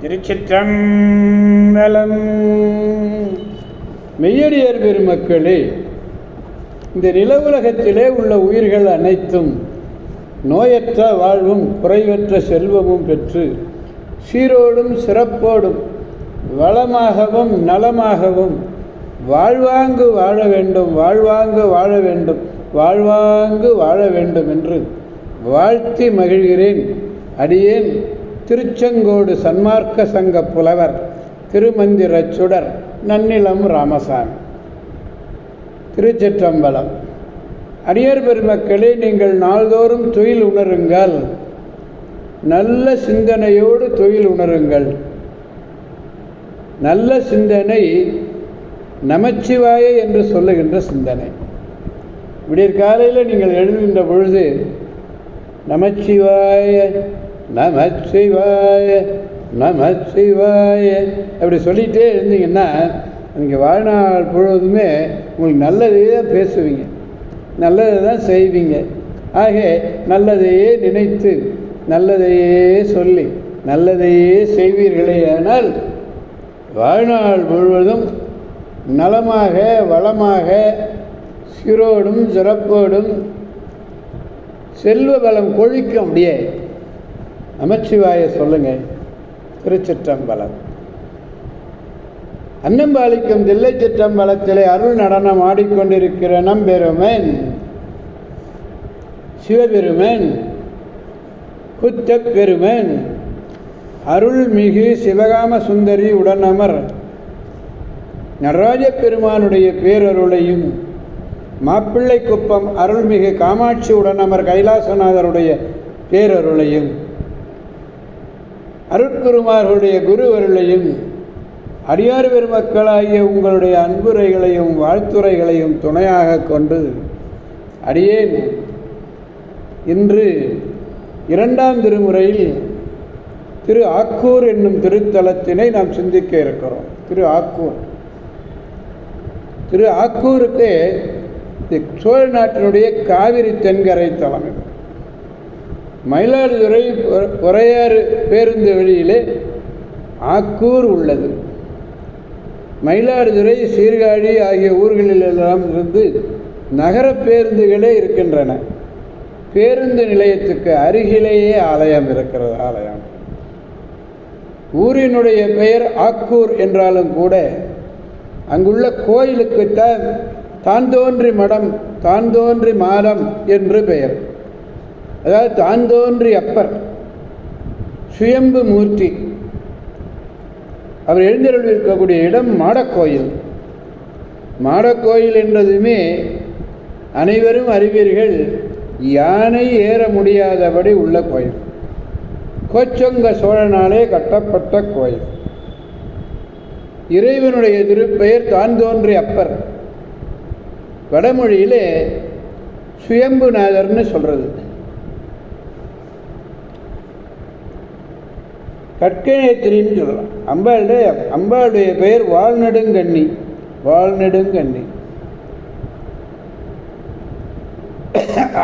திருச்சிற்றம்பலம். மெய்யடியார் பெருமக்களே, இந்த நில உலகத்திலே உள்ள உயிர்கள் அனைத்தும் நோயற்ற வாழ்வும் குறைவற்ற செல்வமும் பெற்று சீரோடும் சிறப்போடும் வளமாகவும் நலமாகவும் வாழ்வாங்கு வாழ வேண்டும், வாழ்வாங்கு வாழ வேண்டும், வாழ்வாங்கு வாழ வேண்டும் என்று வாழ்த்தி மகிழ்கிறேன். அடியேன் திருச்செங்கோடு சன்மார்க்க சங்க புலவர் திருமந்திர சுடர் நன்னிலம் ராமசாமி. திருச்சிற்றம்பலம். அடியார் பெருமக்களே, நீங்கள் நாள்தோறும் தொழில் உணருங்கள். நல்ல சிந்தனையோடு தொழில் உணருங்கள். நல்ல சிந்தனை நமச்சிவாய என்று சொல்லுகின்ற சிந்தனை. விடியற் காலையில் நீங்கள் எழுதுகின்ற பொழுது நமச்சிவாய நமச்சிவாய நமச்சிவாய அப்படி சொல்லிகிட்டே இருந்தீங்கன்னா நீங்கள் வாழ்நாள் முழுவதுமே உங்களுக்கு நல்லதையே தான் பேசுவீங்க, நல்லதை தான் செய்வீங்க. ஆக நல்லதையே நினைத்து நல்லதையே சொல்லி நல்லதையே செய்வீர்களே ஆனால் வாழ்நாள் முழுவதும் நலமாக வளமாக சீரோடும் சிறப்போடும் செல்வ பலம் கொழிக்கும். அப்படியே நமச்சிவாய சொல்லுங்க. திருச்சிற்றம்பலம். அன்னம்பாளிக்கும் தில்லை சிற்றம்பலத்திலே அருள் நடனம் ஆடிக்கொண்டிருக்கிற நம்பெருமன் சிவபெருமன் குத்தப்பெருமன் அருள்மிகு சிவகாம சுந்தரி உடனமர் நடராஜ பெருமானுடைய பேரருளையும் மாப்பிள்ளை குப்பம் அருள்மிகு காமாட்சி உடனமர் கைலாசநாதருடைய பேரருளையும் அருட்குருமார்களுடைய குருவருளையும் அடியார் பெருமக்களாகிய உங்களுடைய அன்புரைகளையும் வாழ்த்துரைகளையும் துணையாக கொண்டு அடியேன் இன்று 2ஆம் திருமுறையில் திரு ஆக்கூர் என்னும் திருத்தலத்தினை நாம் சிந்திக்க இருக்கிறோம். திரு ஆக்கூருக்கு சோழ நாட்டினுடைய காவிரி தென்கரை தலம். இது மயிலாடுதுறை பொறையாறு பேருந்து வழியிலே ஆக்கூர் உள்ளது. மயிலாடுதுறை சீர்காழி ஆகிய ஊர்களிலெல்லாம் இருந்து நகர பேருந்துகளே இருக்கின்றன. பேருந்து நிலையத்துக்கு அருகிலேயே ஆலயம் இருக்கிறது. ஆலயம் ஊரினுடைய பெயர் ஆக்கூர் என்றாலும் கூட அங்குள்ள கோயிலுக்குத்தான் தான்தோன்றி மடம், தான்தோன்றி மாடம் என்று பெயர். அதாவது தான்தோன்றி அப்பர் சுயம்பு மூர்த்தி அவர் எழுந்தருள் இருக்கக்கூடிய இடம் மாடக்கோயில். மாடக்கோயில் என்றதுமே அனைவரும் அறிவீர்கள், யானை ஏற முடியாதபடி உள்ள கோயில். கோச்சொங்க சோழனாலே கட்டப்பட்ட கோயில். இறைவனுடைய திருப்பெயர் தான்தோன்றி அப்பர். வடமொழியிலே சுயம்புநாதர்னு சொல்றது. கற்கநேத்திரின்னு சொல்லலாம். அம்பாளுடைய பெயர் வாழ்நெடுங்கண்ணி.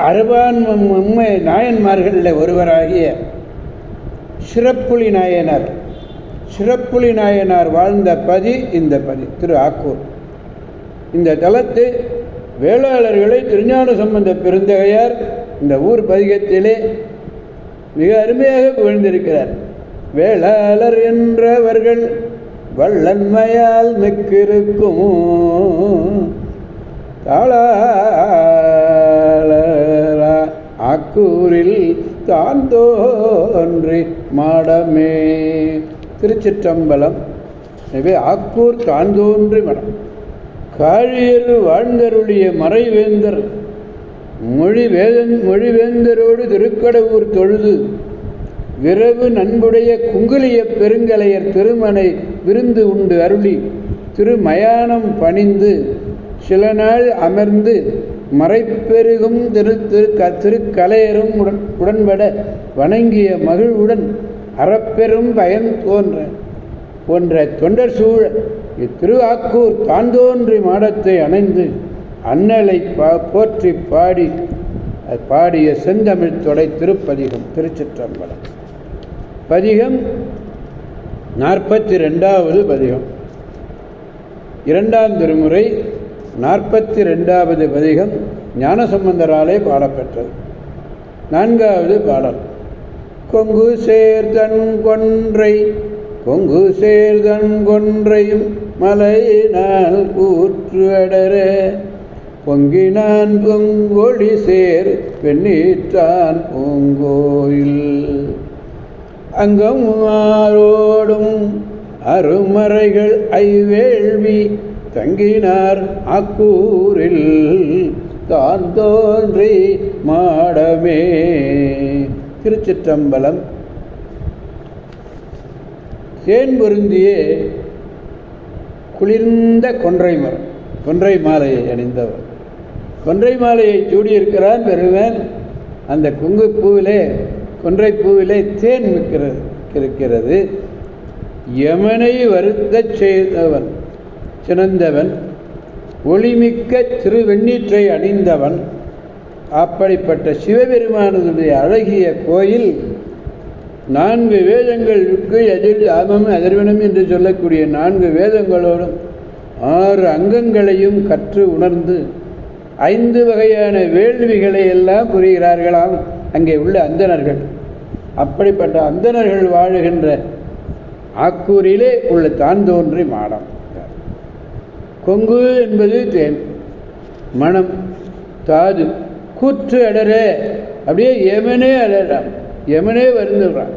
அறுபான்மை நாயன்மார்களில் ஒருவராகிய சிறப்புலி நாயனார் வாழ்ந்த பதி இந்த பதி திரு ஆக்கூர். இந்த தலத்து வேளாளர்களை திருஞான சம்பந்த பெருந்தகையார் இந்த ஊர் பதிகத்திலே மிக அருமையாக புகழ்ந்திருக்கிறார். வேளாளர் என்றவர்கள் வள்ளன்மையால் மிக்கிருக்கும் ஆக்கூரில் தான் தோன்றி மாடமே. திருச்சிற்றம்பலம். எனவே ஆக்கூர் தான் தோன்றி மடம். காழியர் வாழ்ந்தருளிய மறைவேந்தர் மொழிவேந்தரோடு திருக்கடவுர் தொழுது விரவு நண்புடைய குங்குலிய பெருங்கலையர் திருமனை விருந்து உண்டு அருளி திருமயானம் பணிந்து சில நாள் அமர்ந்து மறைப்பெருகும் திருக்கலையரும் உடன்பட வணங்கிய மகிழ்வுடன் அறப்பெரும் பயன் போன்ற தொண்டர் சூழ இத்திரு ஆக்கூர் தான்தோன்றி மாடத்தை அணைந்து அண்ணலை போற்றி பாடிய செந்தமிழ் தொடை திருப்பதிகம். திருச்சிற்றம்பலம். பதிகம் 42வது பதிகம். இரண்டாம் திருமுறை 42வது பதிகம் ஞானசம்பந்தராலே பாடப்பெற்றது. 4வது பாடல். கொங்கு சேர்தன் கொன்றை கொங்கு சேர்தன் கொன்றையும் மலையினால் கூற்று அடர பொங்கினான் பொங்கொழி சேர் வெண்ணீற்றான் பூங்கோயில் அங்கம் ஆரோடும் அருமறைகள் ஐவேள்வி தங்கினார் ஆக்கூரில் தான் தோன்றி மாடமே. திருச்சிற்றம்பலம். தேன் பொருந்திய குளிர்ந்த கொன்றை மரம், கொன்றை மாலையை அணிந்தவர். கொன்றை மாலையை சூடியிருக்கிறான் பெருவன். அந்த குங்குப்பூவிலே, கொன்றை பூவிலே தேன் இருக்கிறது. யமனை வருத்தச் செய்தவன், சினந்தவன், ஒளிமிக்க திருவெண்ணீற்றை அணிந்தவன். அப்படிப்பட்ட சிவபெருமானுடைய அழகிய கோயில் 4 வேதங்களுக்கு எதிர் ஆமம் அதிர்வனம் என்று சொல்லக்கூடிய 4 வேதங்களோடும் 6 அங்கங்களையும் கற்று உணர்ந்து 5 வகையான வேள்விகளை எல்லாம் புரிகிறார்களாம் அங்கே உள்ள அந்தணர்கள். அப்படிப்பட்ட அந்தணர்கள் வாழுகின்ற ஆக்கூரிலே உள்ள தான் தோன்றி மாடம். கொங்கு என்பது தேன், மணம், தாது, கூற்று அடர, அப்படியே யமனே அடறான், யமனே வருந்துகிறான்.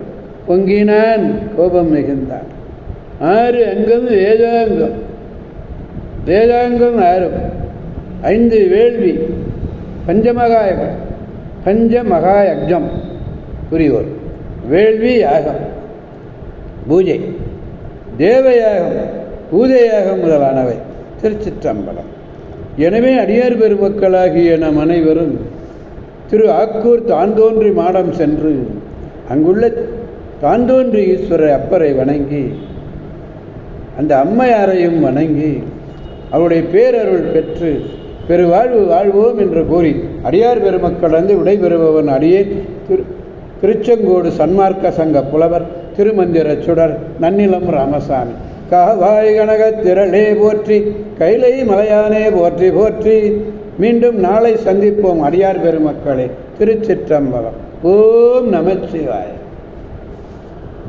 பொங்கினான், கோபம் மிகுந்தான். 6 அங்கம் வேதாங்கம், வேதாங்கம் 6, 5 வேள்வி, பஞ்சமகாயகம், பஞ்சமகாயஜம் புரிவோர், வேள்வி யாகம், பூஜை, தேவயாகம், பூஜையாகம் முதலானவை. திருச்சிற்றம்பலம். எனவே அடியார் பெருமக்களாகிய நம் அனைவரும் திரு ஆக்கூர் தான்தோன்றி மாடம் சென்று அங்குள்ள தான்தோன்றி ஈஸ்வர அப்பரை வணங்கி அந்த அம்மையாரையும் வணங்கி அவருடைய பேரருள் பெற்று பெருவாழ்வு வாழ்வோம் என்று கூறி அடியார் பெருமக்கள் வந்து விடைபெறுபவன் அடியே திருச்செங்கோடு சன்மார்க்க சங்க புலவர் திருமந்திர சுடர் நன்னிலம் ராமசாமி. காவாய் கனகத் திரளே போற்றி, கைலை மலையானே போற்றி போற்றி. மீண்டும் நாளை சந்திப்போம் அடியார் பெருமக்களே. திருச்சிற்றம்பலம். ஓம் நமச்சிவாய.